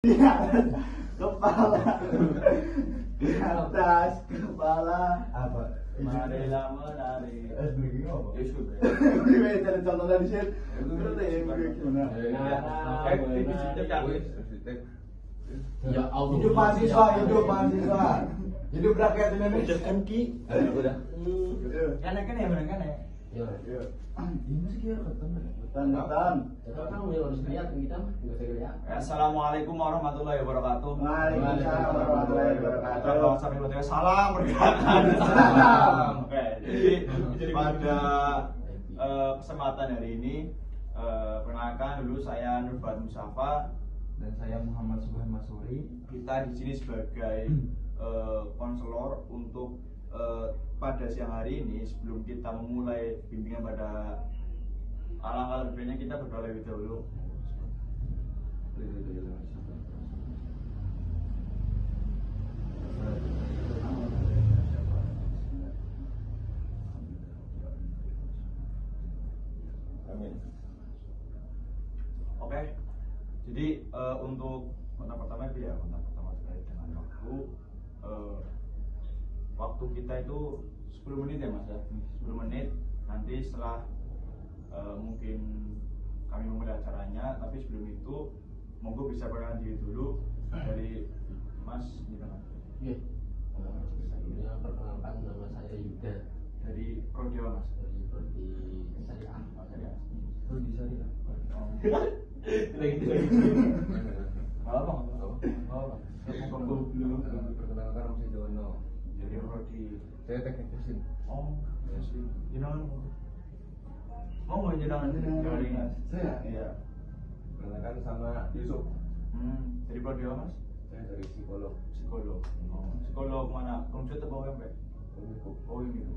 Iya, kepala di atas kepala Apa? Marilah menari. Begini apa? Ya sudah. gimana cara contoh dari sini itu gimana Ya Allah. Hidup mahasiswa, hidup mahasiswa. Hidup rakyat Indonesia. Kan ki. Udah. Kan ya benar kan ya. Ya. Ini masih kira ketemu. betan Kalau kamu yang harus lihat kita mah enggak usah lihat. Assalamualaikum warahmatullahi wabarakatuh. Waalaikumsalam warahmatullahi wabarakatuh. Kalau sampai bertanya salam pergerakan. Salam. Oke, jadi pada kesempatan hari ini perkenalkan dulu saya Nurbat Musafa Dan saya Muhammad Subhan Masuri. kita di sini sebagai konselor untuk pada siang hari ini sebelum kita memulai bimbingan pada alangkah lebihnya kita berdoa lebih dahulu. Amin. Oke, jadi untuk kontak pertama itu ya kontak pertama terkait dengan waktu. Waktu kita itu 10 menit ya mas ya, 10 menit. Nanti setelah mungkin kami memulai acaranya, tapi sebelum itu monggo bisa perkenalan diri dulu dari mas di tengah. Iya. Saya perkenalkan nama saya Yuda Dari prodi apa mas? dari prodi Syariah. Oh, saya. Prodi Syariah. Lagi lagi. Apa? Apa? Perkenalkan nama saya Jono. Jadi prodi. Saya teknik mesin. Oh, ya sih. Jenengan mau jenengan dari Saya. iya. Perkenalkan sama Yusuf. Dari prodi apa mas? Saya dari psikolog. Psikolog. Oh, psikolog mana? Komputer atau UMP? Oh ini.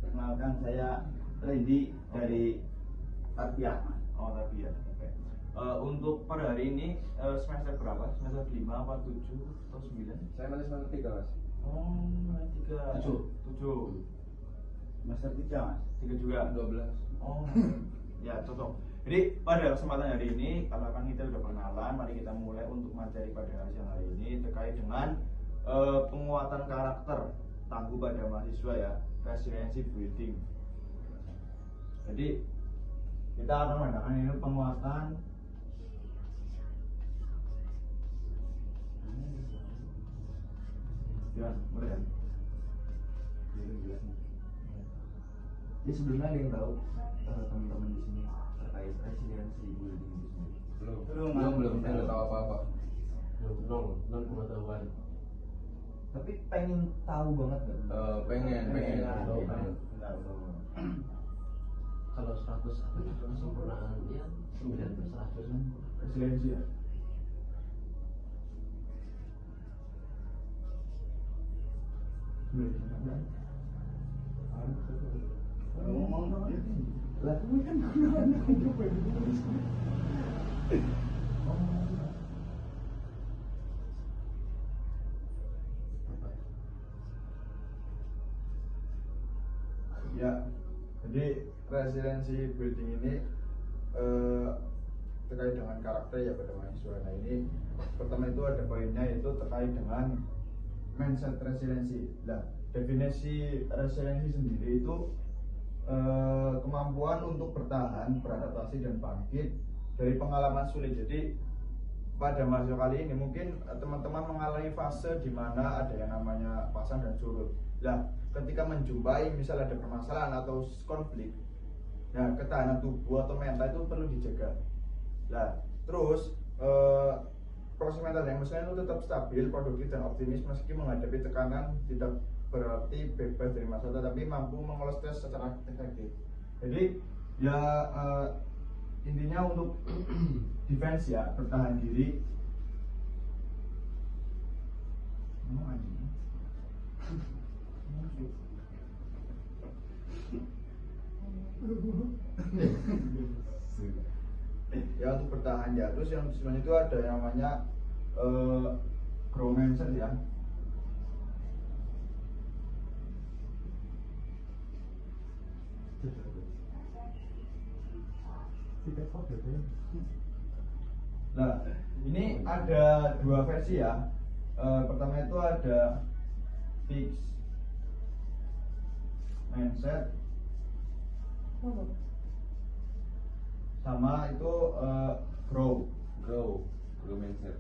Perkenalkan saya Randy dari Tarbiyah. Oh tapi ya. Oke. Untuk pada hari ini semester berapa? Semester 5 apa 7 atau 9? Saya masih semester 3, Mas. Oh, 3. 7. Master 3 mas. 3 juga. 12. Oh, ya cocok. Jadi pada kesempatan hari ini, karena kan kita sudah perkenalan, mari kita mulai untuk materi pada siang hari ini terkait dengan penguatan karakter tangguh pada mahasiswa ya, resiliency building. Jadi kita akan mengadakan ini penguatan ya, boleh ya? Jadi sebelumnya ada yang tahu teman-teman di sini terkait resiliensi building itu sendiri? Belum. Saya nggak tahu apa-apa. Non pengetahuan. Tapi pengen tahu banget kan? Pengen. Tahu kan? Kalau 100 kesempurnaan ya 9/100. Resiliensi ya. Ngomong Lah, ini kan Ya, jadi resiliency building ini terkait dengan karakter ya pada mahasiswa. Nah ini pertama itu ada poinnya yaitu terkait dengan mindset resiliensi. Nah definisi resiliensi sendiri itu kemampuan untuk bertahan, beradaptasi dan bangkit dari pengalaman sulit. Jadi pada mahasiswa kali ini mungkin teman-teman mengalami fase di mana ada yang namanya pasang dan surut. Nah, ketika menjumpai misalnya ada permasalahan atau konflik, nah ketahanan tubuh atau mental itu perlu dijaga. Nah, terus proses mental yang misalnya itu tetap stabil, produktif dan optimis meski menghadapi tekanan, tidak berarti bebas dari masalah, tapi mampu mengelola stres secara efektif. Jadi ya intinya untuk defense ya, bertahan diri. Ya untuk bertahan ya. Terus yang sebenarnya itu ada yang namanya growmancer ya. Nah, ini ada dua versi ya. Pertama itu ada fix mindset sama itu grow. Grow mindset.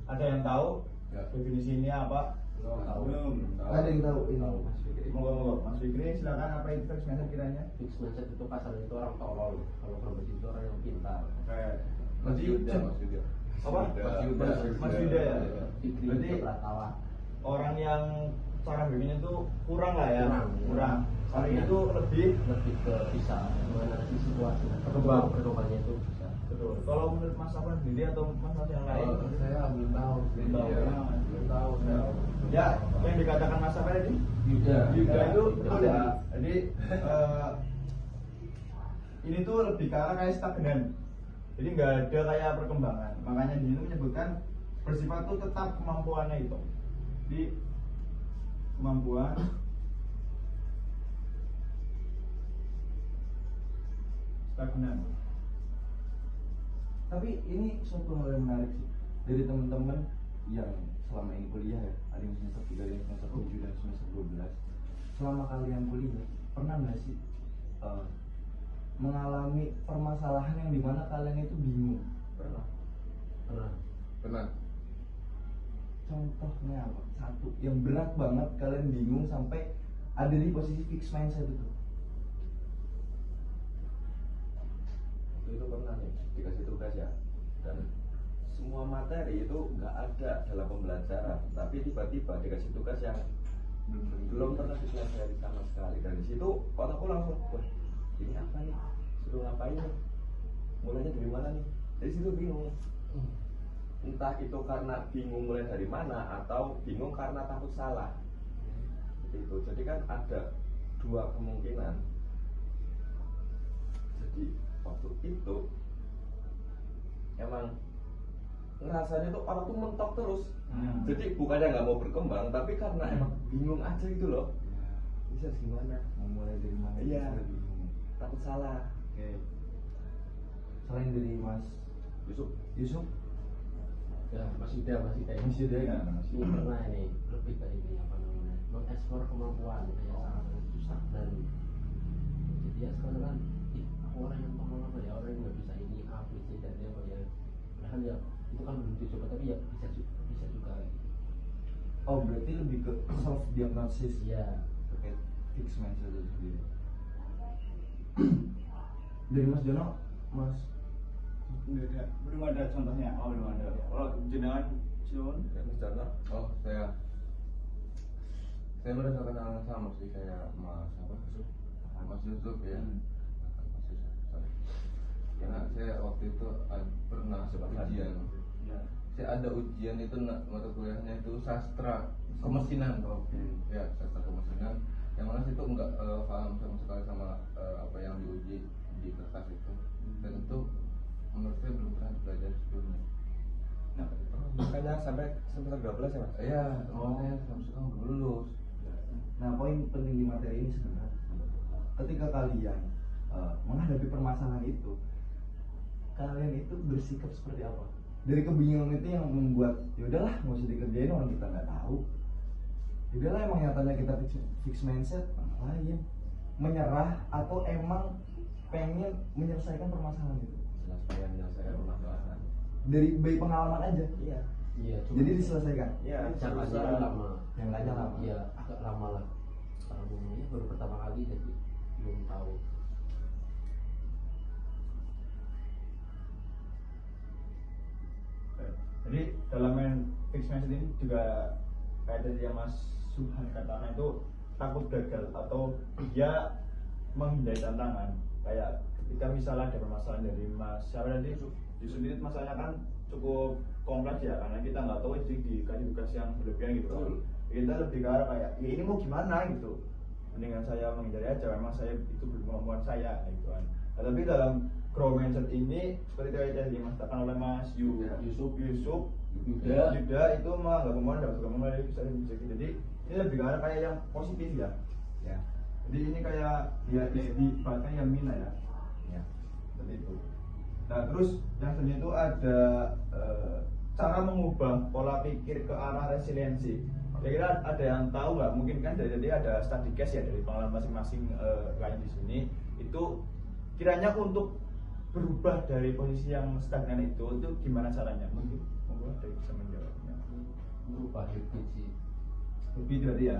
Ada yang tahu Ya. definisi ini apa? Belum. Ada yang tahu ini. Tahu, Mas Fikri. Monggo Mas Fikri silakan, apa itu fix mindset kiranya? Fix mindset itu kasarnya itu orang tolol. Kalau berbagi itu orang yang pintar. Oke. Mas Berarti Yuda. apa? Mas Yuda. Mas Yuda ya. Fikri Berarti itu Pratawa. orang yang cara bikinnya itu kurang lah ya. Kurang. Orang itu lebih Lebih ke bisa menghadapi situasi. Berkembangnya itu bisa. betul. Kalau menurut Mas Afan sendiri atau Mas yang lain? Saya belum tahu. Belum tahu. Iya. Belum tahu saya. Ya, yang dikatakan Mas Afan tadi Yuda. Yuda itu Yuda. ada. Jadi ini tuh lebih ke arah kayak stagnan. Jadi nggak ada kayak perkembangan. Makanya di sini menyebutkan bersifat tuh tetap kemampuannya itu. Jadi kemampuan stagnan. Tapi ini suatu hal yang menarik sih dari teman-teman yang selama ini kuliah ya, ada yang semester 3, ada yang semester 7 dan semester 12. Selama kalian kuliah, pernah nggak sih mengalami permasalahan yang dimana kalian itu bingung? Pernah. Contohnya apa? Satu, yang berat banget kalian bingung sampai ada di posisi fix mindset itu. Waktu itu pernah nih dikasih tugas ya, dan semua materi itu nggak ada dalam pembelajaran, tapi tiba-tiba dikasih tugas yang belum pernah dipelajari sama sekali. Dari situ otakku langsung, wah ini apa nih, suruh ngapain nih, mulainya dari mana nih. Dari situ bingung, entah itu karena bingung mulai dari mana atau bingung karena takut salah. Seperti itu. Jadi kan ada dua kemungkinan. Jadi waktu itu emang ngerasanya tuh orang tuh mentok terus. Jadi bukannya nggak mau berkembang, tapi karena emang bingung aja gitu loh. Bisa gimana? Mau mulai dari mana? Iya. Kita bingung. Takut salah. Oke. Selain dari Mas Yusuf, Ya, Mas Yuda. Mas Yuda ya? Ini pernah ini lebih ke ini apa namanya, mengeksplor kemampuan kayak sangat susah dan jadi ya sekarang kan aku orang yang tolong apa ya, orang yang nggak bisa ini A B C dan D apa ya, padahal ya itu kan belum dicoba tapi ya bisa juga gitu. Oh, berarti lebih ke self diagnosis Iya. terkait fix mindset itu sendiri. Dari Mas Jono, Mas Belum ada contohnya. Oh, belum ada. Kalau jenengan Sion, Oh, saya merasakan hal yang sama sih kayak Mas Yusuf ya. Mas Yusuf, sorry. Karena saya waktu itu pernah ujian. ya. Saya ada ujian itu mata kuliahnya itu sastra kemesinan. Ya, sastra kemesinan. Yang mana situ enggak paham sama sekali sama apa yang diuji di kertas itu. Dan itu menurut saya belum pernah belajar sebelumnya. Nah, Makanya sampai semester 12 ya Mas? Iya, saya sampai sekarang belum lulus. Nah, poin penting di materi ini sebenarnya, ketika kalian menghadapi permasalahan itu, kalian itu bersikap seperti apa? Dari kebingungan itu yang membuat, ya udahlah, nggak usah dikerjain, orang kita nggak tahu. Ya udahlah, emang nyatanya kita fix mindset, lain menyerah atau emang pengen menyelesaikan permasalahan itu? Jelas pengen menyelesaikan permasalahan. Dari pengalaman aja. Iya. Iya, Jadi diselesaikan. Iya. caranya kan lama. Yang lainnya lama. Iya, agak lama lah. Karena ngomongnya baru pertama kali jadi belum tahu. Jadi dalam main fix mindset ini juga kayak tadi yang Mas Subhan katakan itu takut gagal atau dia menghindari tantangan. Kayak ketika misalnya ada permasalahan dari Mas siapa tadi Yusuf ini masalahnya kan cukup kompleks ya, karena kita nggak tahu jadi dikasih tugas yang berlebihan gitu kan. Kita lebih ke arah kayak ya ini mau gimana gitu, mendingan saya menghindari aja, memang saya itu belum kemampuan saya gitu kan. Nah, tapi dalam grow mindset ini seperti yang dimaksudkan oleh Mas Yusuf Yuda. itu mah nggak kemauan dapat kemauan dari bisa. Jadi ini lebih ke arah kayak yang positif ya. Ya. Jadi ini kayak ya di bahasanya yang mina ya. Ya. Seperti itu. Nah terus yang selanjutnya itu ada cara mengubah pola pikir ke arah resiliensi. Kira-kira ada yang tahu nggak? Mungkin kan jadi ada study case ya dari pengalaman masing-masing klien di sini. Itu kiranya untuk berubah dari posisi yang stagnan itu gimana caranya? Mungkin ada yang bisa menjawabnya. Berubah habit sih. Lebih berarti ya.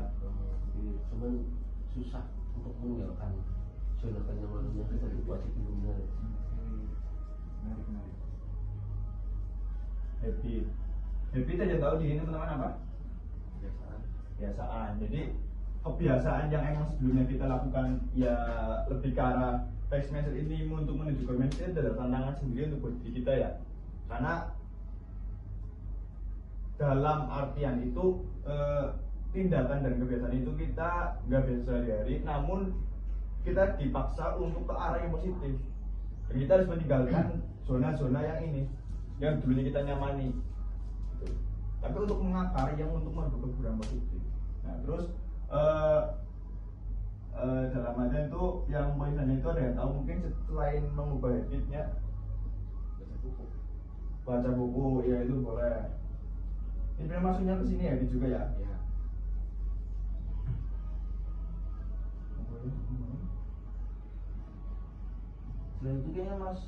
Cuman susah untuk meninggalkan zona kenyamanannya dari situasi sebelumnya. Menarik. Habit aja tahu di sini teman-teman apa? Kebiasaan. Jadi kebiasaan yang emang sebelumnya kita lakukan ya lebih ke arah fixed mindset ini untuk menuju ke mindset adalah tantangan sendiri untuk diri kita ya. Karena dalam artian itu tindakan dan kebiasaan itu kita nggak biasa sehari-hari, namun kita dipaksa untuk ke arah yang positif. Dan kita harus meninggalkan zona-zona yang ini, yang dulunya kita nyamani. Gitu. Tapi untuk mengakar yang untuk menuju ke yang positif. Nah terus dalam artian itu yang poin selanjutnya itu ada yang tahu mungkin selain mengubah habitnya baca buku ya itu boleh. Ini maksudnya ke sini ya juga ya. Ya. Selain itu kayaknya Mas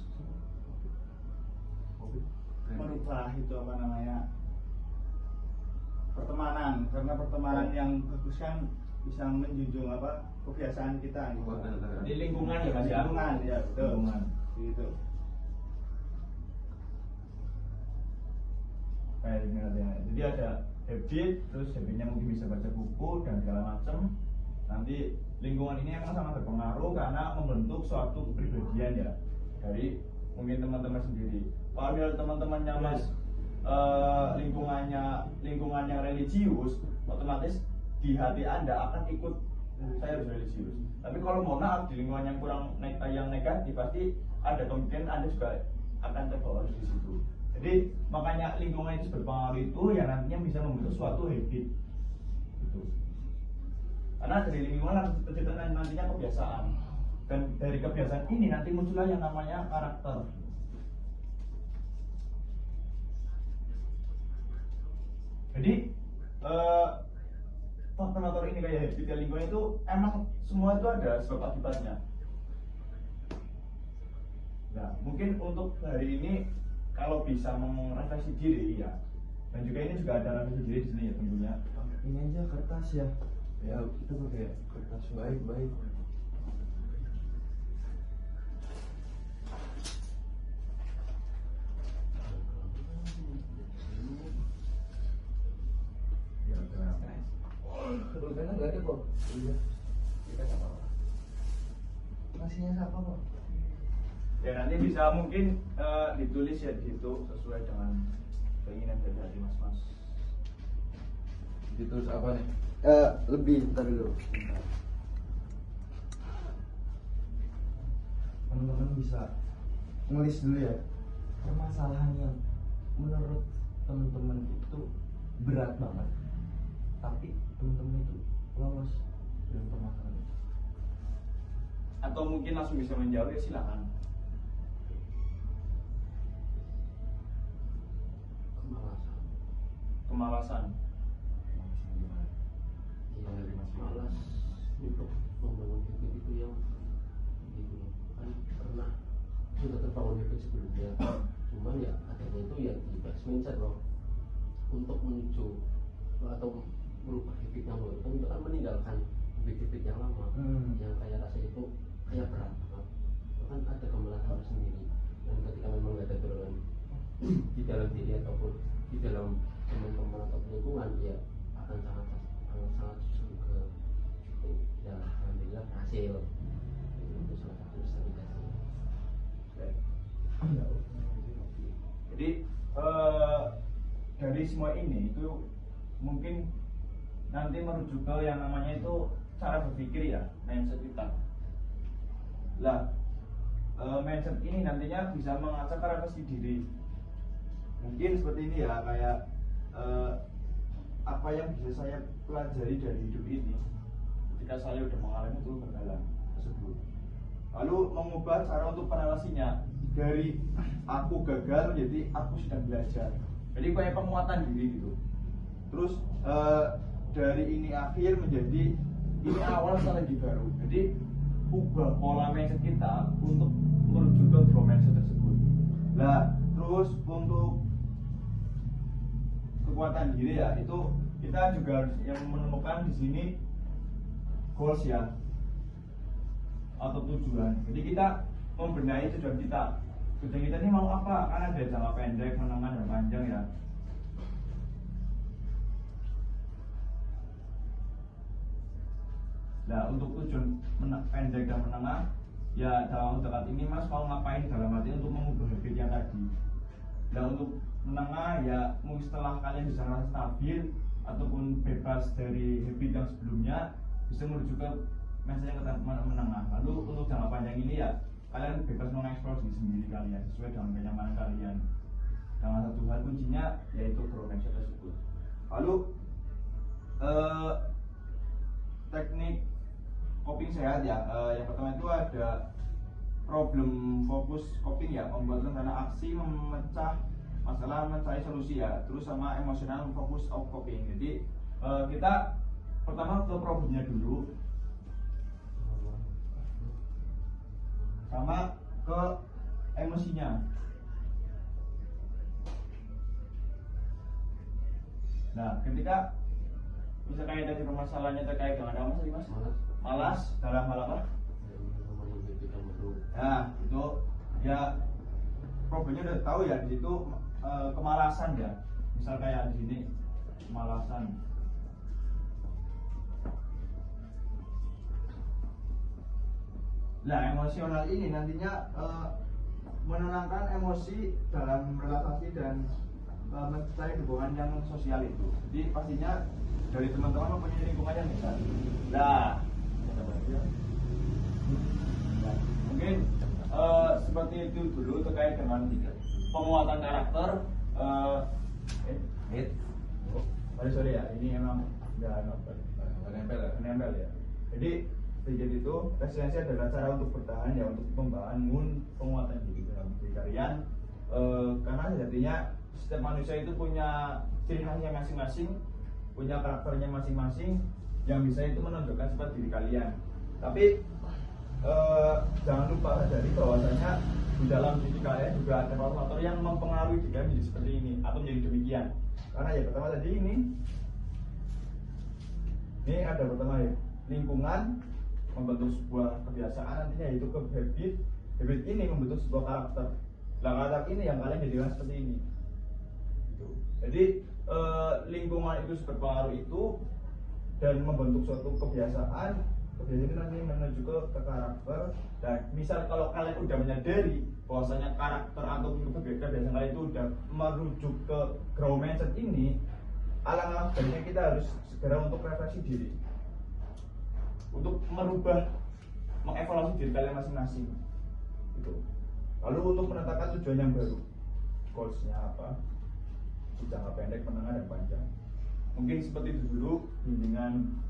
Merubah itu apa namanya, pertemanan, karena pertemanan yang bagus kan bisa menjunjung apa kebiasaan kita gitu. Di lingkungan ya Mas ya. Lingkungan ya betul. Lingkungan. Gitu. Kayak gini ada. Jadi ada habit, terus habitnya mungkin bisa baca buku dan segala macam. Nanti lingkungan ini emang sangat berpengaruh karena membentuk suatu kepribadian ya dari mungkin teman-teman sendiri. Kalau misalnya teman-temannya Mas lingkungan yang religius, otomatis di hati Anda akan ikut saya harus religius. Tapi kalau mohon maaf di lingkungan yang kurang yang negatif, pasti ada kemungkinan Anda juga akan terbawa di situ. Jadi makanya lingkungan itu berpengaruh itu yang nantinya bisa membentuk suatu habit. Gitu. Karena dari lingkungan tercipta nantinya kebiasaan. Dan dari kebiasaan ini nanti muncullah yang namanya karakter. Jadi faktor-faktor ini kayak habit dan lingkungan itu emang semua itu ada sebab akibatnya. Nah, mungkin untuk hari ini kalau bisa merefleksi diri ya. Dan juga ini juga ada refleksi diri di sini ya tentunya. ini aja kertas ya. Ya kita pakai kertas baik. Pulpennya nggak ada kok. Iya. Kita nggak apa-apa. Masihnya siapa kok? Ya nanti bisa mungkin ditulis ya di situ sesuai dengan keinginan dari hati mas-mas. Ditulis apa nih? Lebih ntar dulu. Teman-teman bisa ngelis dulu ya permasalahan yang menurut teman-teman itu berat banget, tapi teman-teman itu lolos dari permasalahan itu. Atau mungkin langsung bisa menjawab ya silakan. Kemalasan. Ya, malas untuk membangun habit itu yang gitu kan pernah sudah terbangun habit sebelumnya, cuman ya adanya itu ya di fixed mindset loh untuk menuju atau merubah habit yang baru kan itu kan meninggalkan habit-habit yang lama yang kayak rasa itu kayak berat banget, itu kan ada kemalasan tersendiri. Dan ketika memang nggak ada dorongan di dalam diri ataupun di dalam teman-teman atau lingkungan, ya akan sangat susah ke itu. Ya alhamdulillah berhasil. Itu salah satu stabilisasi. Jadi dari semua ini itu mungkin nanti merujuk ke yang namanya itu cara berpikir ya, mindset kita. Lah mindset ini nantinya bisa mengasah refleksi diri. Mungkin seperti ini ya, kayak apa yang bisa saya pelajari dari hidup ini ketika saya udah mengalami itu berjalan tersebut. Lalu mengubah cara untuk penelasinya. dari aku gagal jadi aku sedang belajar. Jadi kayak penguatan diri gitu. Terus dari ini akhir menjadi ini awal strategi baru. Jadi ubah pola mindset kita untuk menuju ke grow mindset tersebut. Nah, terus untuk kekuatan diri ya, itu kita juga harus yang menemukan di sini goals ya, atau tujuan. Jadi kita membenahi tujuan kita. Tujuan kita ini mau apa? Kan ada jangka pendek, menengah, dan panjang ya. Nah, untuk tujuan pendek dan menengah, ya dalam dekat ini Mas mau ngapain dalam arti untuk mengubah habit yang tadi. Nah, untuk menengah ya mungkin setelah kalian bisa merasa stabil ataupun bebas dari habit yang sebelumnya, bisa menuju ke mindset yang menengah. Lalu untuk jangka panjang ini ya kalian bebas mengeksplor diri sendiri kalian sesuai dengan kenyamanan kalian. Dengan satu hal kuncinya yaitu grow mindset tersebut. Lalu teknik coping sehat ya, yang pertama itu ada problem fokus coping ya, membuat rencana aksi, memecah masalah, mencari solusi ya, terus sama emosional fokus out coping. Jadi kita pertama ke problemnya dulu, sama ke emosinya. Nah, ketika bisa kayak tadi permasalahannya terkait dengan apa tadi Mas? Malas dalam hal apa? Nah, itu ya problemnya udah tahu ya, di situ kemalasan ya. Misal kayak di sini kemalasan. Nah, emosional ini nantinya menenangkan emosi dalam relaksasi dan mencari hubungan yang sosial itu. Jadi pastinya dari teman-teman mempunyai lingkungan yang besar. Nah, mungkin seperti itu dulu terkait dengan penguatan karakter. Sorry ya, ini emang nggak nempel ya. Jadi sedikit itu, resiliensi adalah cara untuk bertahan ya, untuk membangun penguatan diri dalam diri kalian. Karena sejatinya setiap manusia itu punya ciri khasnya masing-masing, punya karakternya masing-masing, yang bisa itu menunjukkan sifat diri kalian. Tapi jangan lupa sadari bahwasanya di dalam diri kalian juga ada faktor yang mempengaruhi jika menjadi seperti ini atau menjadi demikian. Karena ya pertama tadi ini ada pertama ya, lingkungan membentuk sebuah kebiasaan, nantinya yaitu ke habit ini membentuk sebuah karakter. Nah, karakter ini yang kalian jadikan seperti ini. Jadi lingkungan itu berpengaruh itu dan membentuk suatu kebiasaan itu nanti menuju ke karakter. Dan misal kalau kalian udah menyadari bahwasanya karakter atau kebiasaan kalian itu udah merujuk ke grow mindset ini, alangkah baiknya kita harus segera untuk refleksi diri, untuk merubah, mengevaluasi diri kalian masing-masing gitu. Lalu untuk menetapkan tujuan yang baru, goalsnya apa, jangka pendek, menengah, dan panjang. Mungkin seperti itu dulu bimbingan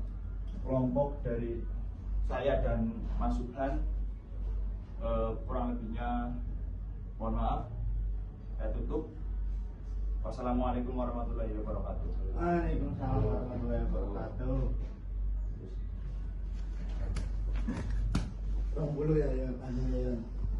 kelompok dari saya dan Mas Subhan. Kurang lebihnya mohon maaf. Saya tutup. Wassalamualaikum warahmatullahi wabarakatuh. Waalaikumsalam warahmatullahi wabarakatuh. 20 ya, panjangnya ya.